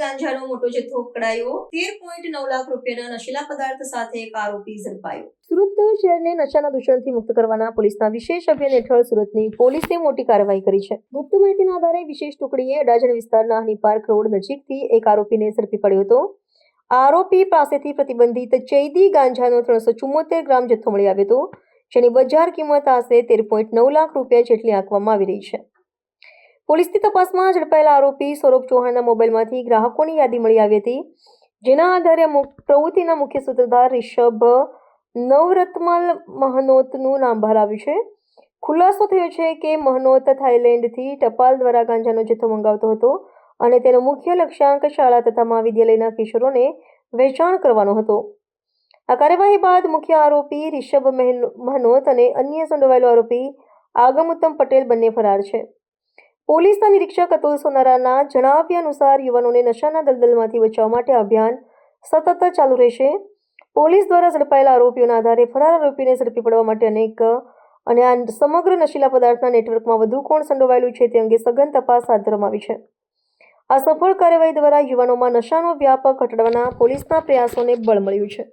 ગાંજાનો મોટો જથ્થો પકડાયો। 13.9 લાખ રૂપિયાના નશીલા પદાર્થ સાથે એક આરોપી ઝડપાયો। સુરત શહેરને નશાના દૂષણથી મુક્ત કરવાના પોલીસના વિશેષ અભિયાન હેઠળ સુરતની પોલીસે મોટી કાર્યવાહી કરી છે। ગુપ્ત માહિતીના આધારે વિશેષ ટુકડીએ અડાજણ વિસ્તારના હની પાર્ક રોડ નજીકથી એક આરોપીને ઝડપી પડ્યો હતો। આરોપી પાસેથી પ્રતિબંધિત ચૈદી ગાંજાનો 374 ગ્રામ જથ્થો મળી આવ્યો હતો, જેની બજાર કિંમત આશરે 13.9 લાખ રૂપિયા જેટલી આંકવામાં આવી રહી છે। પોલીસની તપાસમાં ઝડપાયેલા આરોપી સૌરભ ચૌહાણના મોબાઈલમાંથી ગ્રાહકોની યાદી મળી આવી હતી, જેના આધારે પ્રવૃત્તિના મુખ્ય સૂત્રધાર રિષભ નવરત્મલ મહનોતનું નામ બહાર આવ્યું છે। ખુલાસો થયો છે કે મહનોત થાઈલેન્ડથી ટપાલ દ્વારા ગાંજાનો જથ્થો મંગાવતો હતો અને તેનો મુખ્ય લક્ષ્યાંક શાળા તથા મહાવિદ્યાલયના કિશોરોને વેચાણ કરવાનો હતો। આ કાર્યવાહી બાદ મુખ્ય આરોપી રિષભ મહનોત અને અન્ય સંડોવાયેલો આરોપી આગમુત્તમ પટેલ બંને ફરાર છે। પોલીસના નિરીક્ષક અતુલ સોનારાના જણાવ્યા અનુસાર યુવાનોને નશાના દલદલમાંથી બચાવવા માટે અભિયાન સતત ચાલુ રહેશે। પોલીસ દ્વારા ઝડપાયેલા આરોપીઓના આધારે ફરાર આરોપીને ઝડપી પડવા માટે અને આ સમગ્ર નશીલા પદાર્થના નેટવર્કમાં વધુ કોણ સંડોવાયેલું છે તે અંગે સઘન તપાસ હાથ ધરવામાં આવી છે। આ સફળ કાર્યવાહી દ્વારા યુવાનોમાં નશાનો વ્યાપ ઘટાડવાના પોલીસના પ્રયાસોને બળ મળ્યું છે।